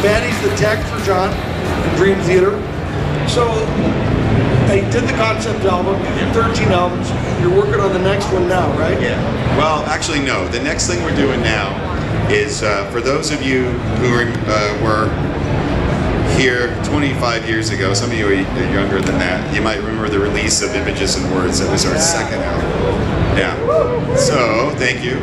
Manny's the tech for John in Dream Theater. So I did the concept album, you did 13 albums, you're working on the next one now, right? Yeah. Well, actually no. The next thing we're doing now is, for those of you who were here 25 years ago, some of you are younger than that, you might remember the release of Images and Words. That was our second album. Yeah. So, thank you.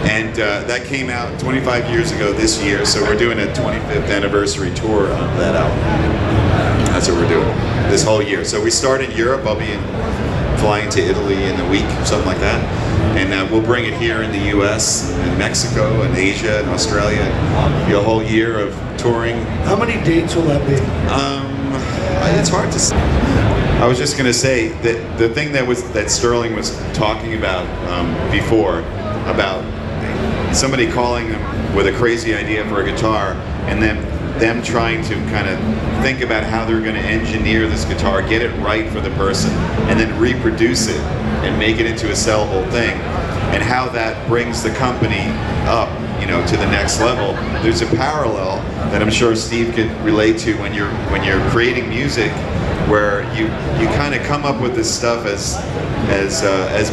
And that came out 25 years ago this year, so we're doing a 25th anniversary tour of that album. That's what we're doing this whole year. So we start in Europe. I'll be flying to Italy in a week, something like that. And we'll bring it here in the US, and Mexico, and Asia, and Australia. It'll be a whole year of touring. How many dates will that be? It's hard to say. I was just going to say that the thing that Sterling was talking about before, about somebody calling them with a crazy idea for a guitar, and then them trying to kind of think about how they're going to engineer this guitar, get it right for the person, and then reproduce it and make it into a sellable thing, and how that brings the company up, you know, to the next level. There's a parallel that I'm sure Steve could relate to when you're creating music, where you kind of come up with this stuff as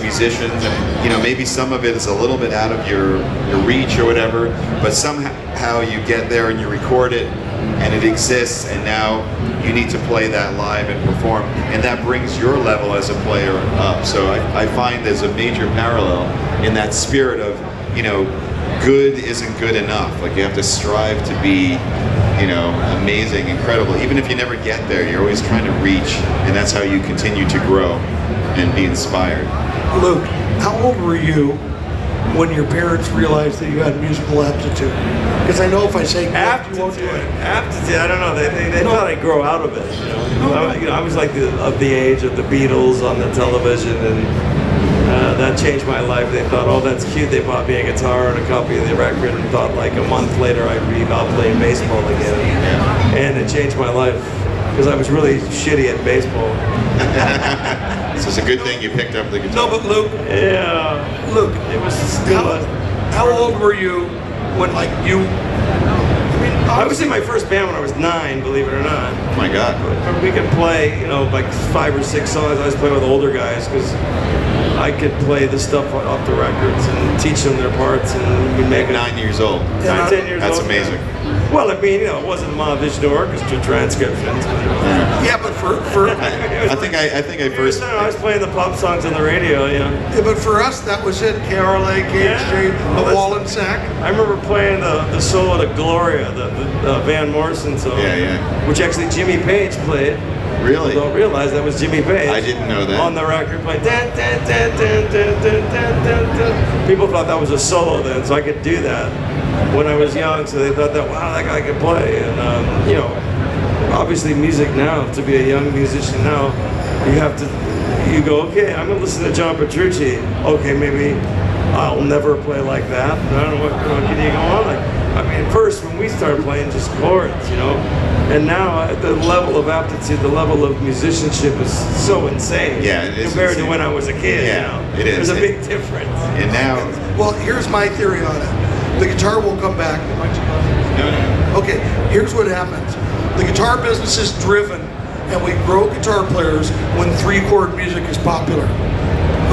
musicians, and you know, maybe some of it is a little bit out of your reach or whatever, but somehow you get there and you record it and it exists, and now you need to play that live and perform, and that brings your level as a player up. So I find there's a major parallel in that spirit of, you know, good isn't good enough. Like, you have to strive to be, you know, amazing, incredible. Even if you never get there, you're always trying to reach, and that's how you continue to grow and be inspired. Luke, how old were you when your parents realized that you had musical aptitude? Because I know if I say aptitude, you won't do it. Aptitude, I don't know. They thought I'd grow out of it. You know, I was like of the age of the Beatles on the television, and that changed my life. They thought, oh, that's cute. They bought me a guitar and a copy of the record, and thought like a month later I'd be out playing baseball again. And it changed my life, because I was really shitty at baseball. So it's a good thing you picked up the guitar. No, but Luke. Yeah. Luke, it was still. How old were you when, like, you? I was in my first band when I was 9, believe it or not. Oh my God. But we could play, you know, like 5 or 6 songs. I was playing with older guys because I could play the stuff off the records and teach them their parts, and we'd make 9 years old. 9, 10 years old. That's amazing. Well, I mean, you know, it wasn't Mahavishnu Orchestra transcriptions. Yeah, but for I think I first. I was playing the pop songs on the radio, you know. Yeah, but for us, that was it. KRLA, KHJ, the Wall and Sack. I remember playing the solo to Gloria, the Van Morrison song. Yeah. Which actually Jimmy Page played. Really? Don't realize that was Jimmy Page. I didn't know that. On the record, played dun, dun, dun, dun, dun, dun, dun, dun, dun. People thought that was a solo then, so I could do that when I was young. So they thought that, wow, that guy could play. And you know, obviously music now, to be a young musician now, you go, okay, I'm gonna listen to John Petrucci. Okay, maybe I'll never play like that. I don't know what can you go on like. I mean, first when we started playing just chords, you know, and now the level of aptitude, the level of musicianship is so insane. Yeah, it is compared insane. to when I was a kid. Yeah, you know? it is. There's a big difference. And now, well, here's my theory on it. The guitar will come back. No. Okay, here's what happens. The guitar business is driven, and we grow guitar players when 3-chord music is popular.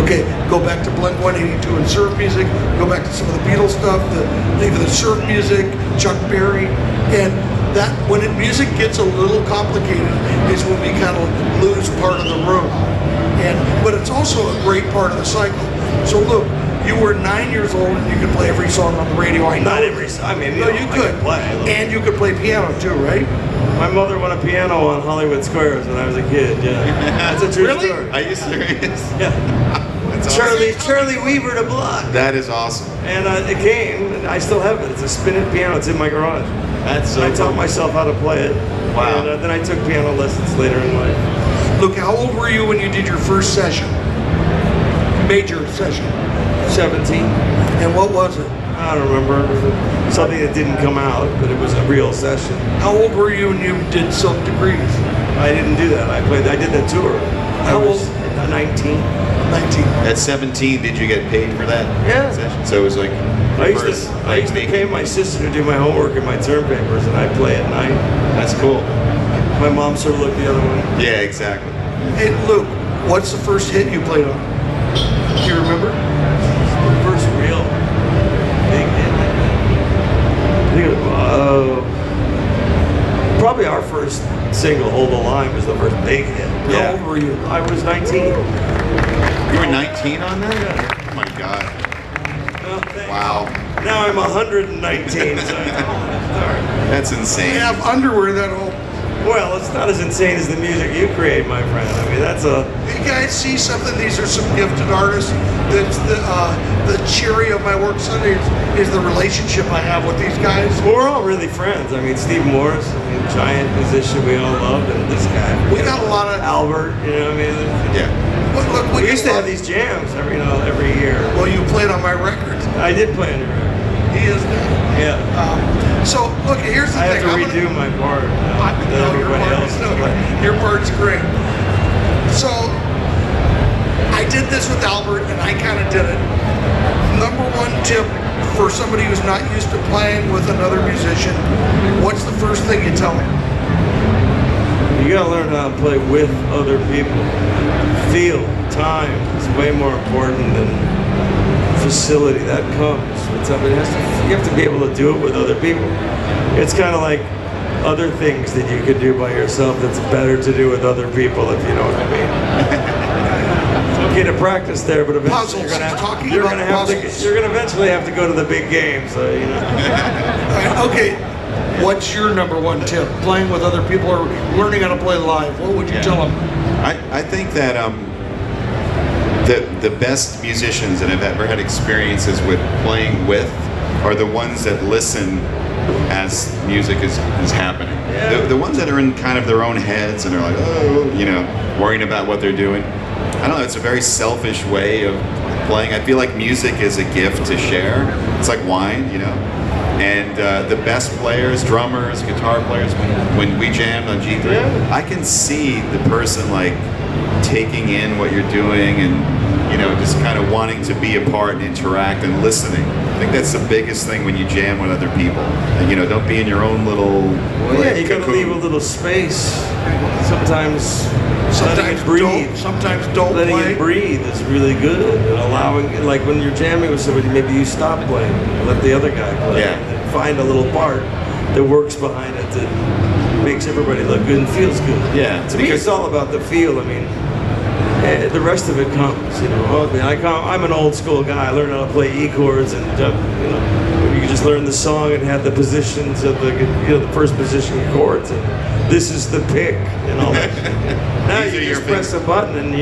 Okay, go back to Blink-182 and surf music, go back to some of the Beatles stuff, even the surf music, Chuck Berry, and that when music gets a little complicated is when we kind of lose part of the room. But it's also a great part of the cycle. So look, you were 9 years old and you could play every song on the radio. Not every song. I mean, no, you could play. And you could play piano too, right? My mother won a piano on Hollywood Squares when I was a kid. Yeah, that's a true story. Are you serious? Yeah. Charlie Weaver to Block. That is awesome. And it came, and I still have it. It's a spinning piano. It's in my garage. That's so I taught cool. myself how to play it. Wow. And then I took piano lessons later in life. Look, how old were you when you did your first session? Major session? 17. And what was it? I don't remember. It was something that didn't come out, but it was a real session. How old were you when you did Silk Degrees? I didn't do that. I did the tour. How old? 19. 19. At 17, did you get paid for that Yeah. session? So it was like I used to pay my sister to do my homework and my term papers, and I play at night. That's cool. My mom sort of looked the other way. Yeah, exactly. Hey, Luke, what's the first hit you played on? Do you remember? First real big hit. Probably our first single, "Hold the Line," was the first big hit. Yeah. How old were you? I was 19. You were 19 on that? Yeah. Oh my God. Well, thanks. Wow. Now I'm 119. So That's You insane. have underwear that old. well, it's not as insane as the music you create, my friend. I mean, that's a. You guys see something? These are some gifted artists. That's the cherry of my work Sunday is the relationship I have with these guys. We're all really friends. I mean, Steve Morris, I mean, giant musician we all loved, and this guy. We got a lot of. Albert, you know, I mean. Yeah. Look, We used to have these jams every year. Well, you played on my record. I did play on your record. He is now. Yeah. So look, here's the I have thing. to redo my part. Than everybody else. Your part's great. So I did this with Albert, and I kind of did it. Number one tip for somebody who's not used to playing with another musician: what's the first thing you tell them? You gotta learn how to play with other people. Feel, time is way more important than facility. That comes with something. You have to be able to do it with other people. It's kind of like other things that you could do by yourself that's better to do with other people, if you know what I mean. It's okay to practice there, but eventually you're gonna eventually have to go to the big game, so you know. Okay, what's your number one tip? Playing with other people or learning how to play live? What would you tell them? I think that the best musicians that I've ever had experiences with playing with are the ones that listen as music is happening. Yeah. The ones that are in kind of their own heads and are like, oh, you know, worrying about what they're doing. I don't know, it's a very selfish way of playing. I feel like music is a gift to share. It's like wine, you know? And the best players, drummers, guitar players, when we jammed on G3, Yeah. I can see the person like taking in what you're doing and, you know, just kind of wanting to be a part and interact and listening. I think that's the biggest thing when you jam with other people. And, you know, don't be in your own little Well, yeah, you gotta leave a little space. Sometimes letting it breathe. Sometimes don't Letting play. it breathe is really good. And allowing, like when you're jamming with somebody, maybe you stop playing, let the other guy play. Yeah. And find a little part that works behind it that makes everybody look good and feels good. Yeah, To me, because- it's all about the feel. I mean, the rest of it comes, you know. I mean, I'm an old school guy. I learned how to play E chords, and you know, you can just learn the song and have the positions of the, you know, the first position chords, and this is the pick and all that. Now These you are your just press a button, and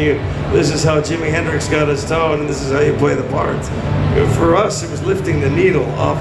this is how Jimi Hendrix got his tone, and this is how you play the parts. For us, it was lifting the needle up,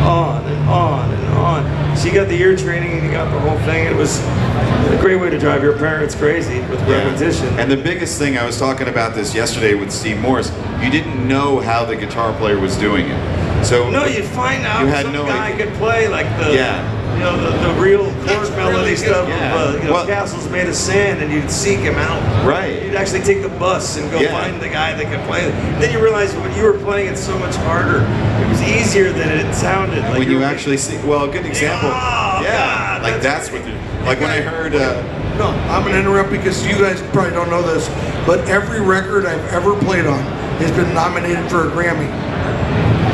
on and on and on. So you got the ear training, and you got the whole thing. It was a great way to drive your parents crazy with repetition. And the biggest thing, I was talking about this yesterday with Steve Morris, you didn't know how the guitar player was doing it. So No, you'd find out You had some no guy idea. could play like the, you know, the real That's chord melody really stuff. good. Yeah. Of, you know, Well- castles made of sand, and you'd seek him out. Right. You'd actually take the bus and go Yeah. find the guy that could play it. Then you realize when you were playing it so much harder. It was easier than it sounded. Like when you were- actually see, well, a good example. Oh, yeah, God, like that's that's what. Like when I heard. No, I'm going to interrupt because you guys probably don't know this, but every record I've ever played on has been nominated for a Grammy.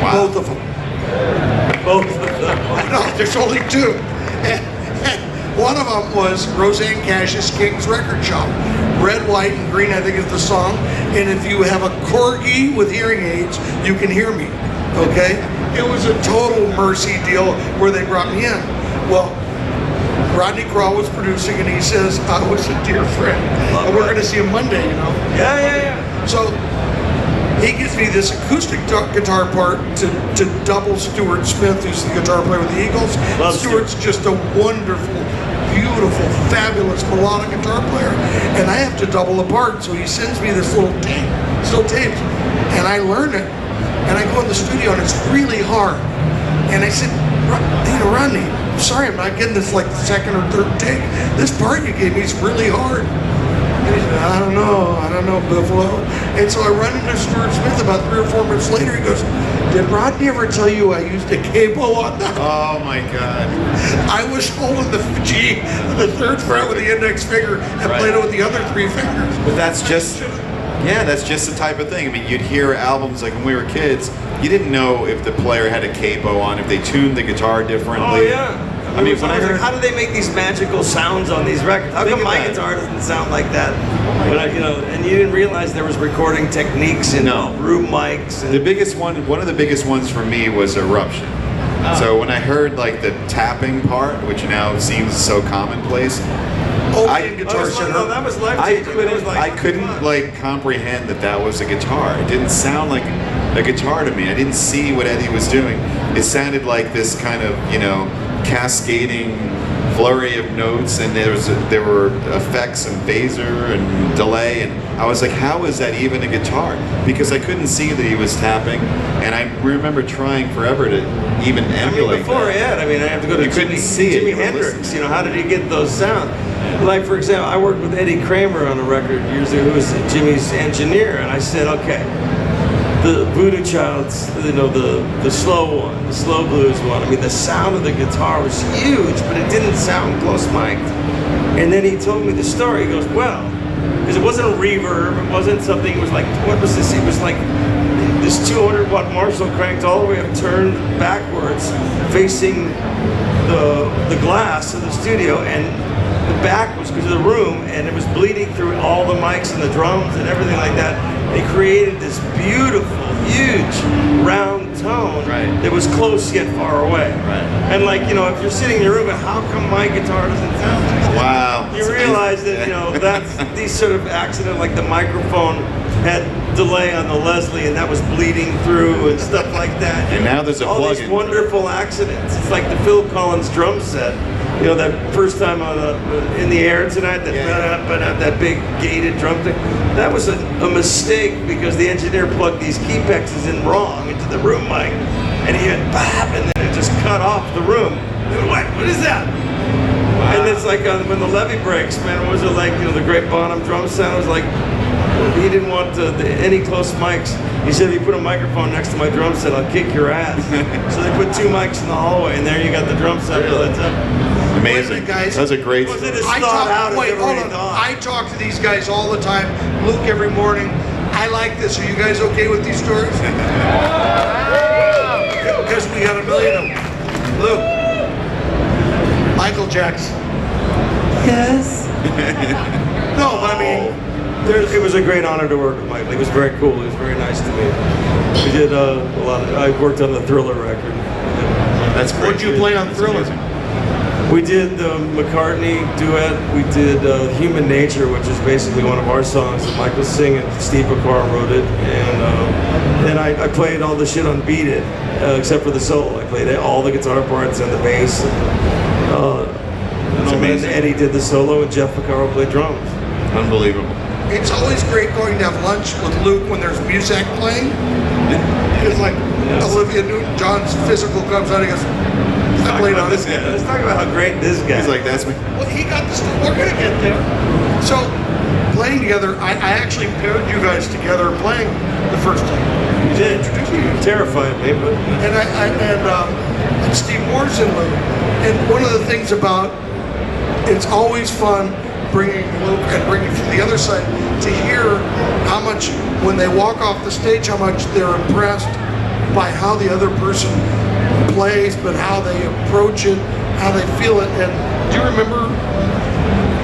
Wow. Both of them. both of them. No, there's only two. One of them was Roseanne Cash's King's Record Shop. Red, White, and Green, I think is the song. And if you have a corgi with hearing aids, you can hear me. Okay? It was a total mercy deal where they brought me in. Well, Rodney Crowell was producing, and he says, I was a dear friend. And we're going to see him Monday, you know? Yeah. So he gives me this acoustic guitar part to double Stuart Smith, who's the guitar player with the Eagles. Love Stuart's just a wonderful, beautiful, fabulous melodic guitar player. And I have to double the part, so he sends me this little tape, still tapes, and I learn it. And I go in the studio, and it's really hard. And I said, you know, Rodney, I'm sorry I'm not getting this like the second or third take. This part you gave me is really hard. And he said, I don't know, Buffalo. And so I run into Stuart Smith about 3 or 4 minutes later. He goes, did Rodney ever tell you I used a capo on that? Oh my God. I was holding the G on the 3rd fret with the index finger and played it with the other 3 fingers. But that's just, yeah, that's just the type of thing. I mean, you'd hear albums like when we were kids, you didn't know if the player had a capo on, if they tuned the guitar differently. Oh yeah. I mean, when I heard, like, how do they make these magical sounds on these records? How come my guitar doesn't sound like that? When I, and you didn't realize there was recording techniques and room mics. And the biggest one of the biggest ones for me was Eruption. So when I heard like the tapping part, which now seems so commonplace, Guitar Center. No, that was life-changing. I couldn't like comprehend that was a guitar. It didn't sound like a guitar to me. I didn't see what Eddie was doing. It sounded like this kind of, cascading flurry of notes, and there were effects and phaser and delay, and I was like, how is that even a guitar? Because I couldn't see that he was tapping, and I remember trying forever to even emulate before that. I have to go to Jimi Hendrix. How did he get those sounds? Like, for example, I worked with Eddie Kramer on a record years ago, who was Jimmy's engineer, and I said, okay, the Voodoo Child's, the slow one, the slow blues one. I mean, the sound of the guitar was huge, but it didn't sound close mic'd. And then he told me the story. He goes, well, because it wasn't a reverb, it wasn't something. It was like, what was this? It was like this 200-watt Marshall cranked all the way up, turned backwards, facing the glass of the studio, and the back was because of the room, and it was bleeding through all the mics and the drums and everything like that. They created this beautiful, huge, round tone that was close yet far away. And like, if you're sitting in your room, how come my guitar doesn't sound like that? Wow. You realize that, that's these sort of accidents, like the microphone had delay on the Leslie, and that was bleeding through and stuff like that. And now there's a all plug-in. these wonderful accidents. It's like the Phil Collins drum set. That first time on In the Air Tonight, that big gated drum thing, that was a mistake because the engineer plugged these key pexes in wrong into the room mic, and he had bap, and then it just cut off the room. What is that? Wow. And it's like when the levee breaks, man, what was it like, the great Bonham drum sound? It was like, he didn't want any close mics. He said, if you put a microphone next to my drum set, I'll kick your ass. So they put 2 mics in the hallway, and there you got the drum set. Amazing, guys. That was a great story. I talk to these guys all the time. Luke, every morning. I like this. Are you guys okay with these stories? Because we got a million of them. Luke. Michael Jackson. Yes. No, but I mean, it was a great honor to work with Michael. He was very cool. He was very nice to me. We did a lot of. I worked on the Thriller record. That's great. What'd you play on Thriller? We did the McCartney duet. We did Human Nature, which is basically one of our songs that Mike was singing. Steve McCarr wrote it, and then I played all the shit on Beat It, except for the solo. I played all the guitar parts and the bass. And then Eddie did the solo, and Jeff McCarr played drums. Unbelievable. It's always great going to have lunch with Luke when there's music playing. It's like Olivia Newton-John's physical comes out and he goes, I played on this guy. Let's talk about how great this guy is. He's like, that's me. Well, he got this. We're going to get there. So, playing together, I actually paired you guys together playing the first time. You did. Introduce me. Terrified me, but. And Steve Moore's in Luke. And one of the things about it's always fun bringing Luke and bringing from the other side to hear how much, when they walk off the stage, how much they're impressed by how the other person plays, but how they approach it, how they feel it. And do you remember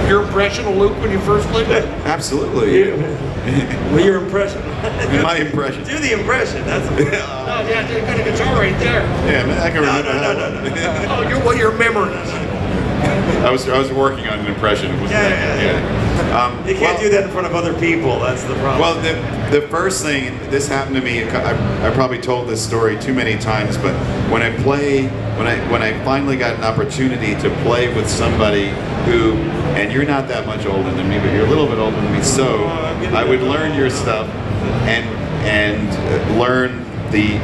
your impression of Luke when you first played it? Absolutely. Well, your impression. My impression. Do the impression. That's. Oh, yeah, you got a guitar right there. Yeah, man, I can remember. Oh, your memory. I was working on an impression. It was You can't do that in front of other people. That's the problem. Well, the first thing, this happened to me. I probably told this story too many times, but when I finally got an opportunity to play with somebody who, and you're not that much older than me, but you're a little bit older than me, so I would learn your stuff and learn the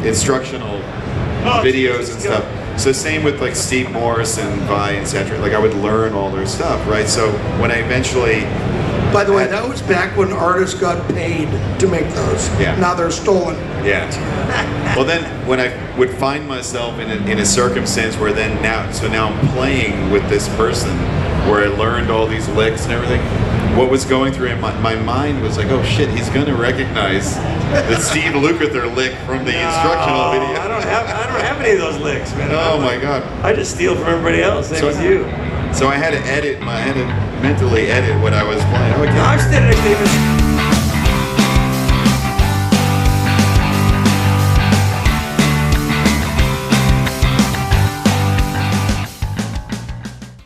instructional videos and stuff. So same with like Steve Morris and Vi and Cedric. Like I would learn all their stuff, right? So when I eventually By the way, that was back when artists got paid to make those. Yeah. Now they're stolen. Yeah. Well, then when I would find myself in a circumstance where now I'm playing with this person where I learned all these licks and everything, what was going through my mind was like, oh shit, he's gonna recognize the Steve Lukather lick from the instructional video. I don't have any of those licks, man. Oh my god. I just steal from everybody else. Same as you. So I had to mentally edit what I was playing. I'm standing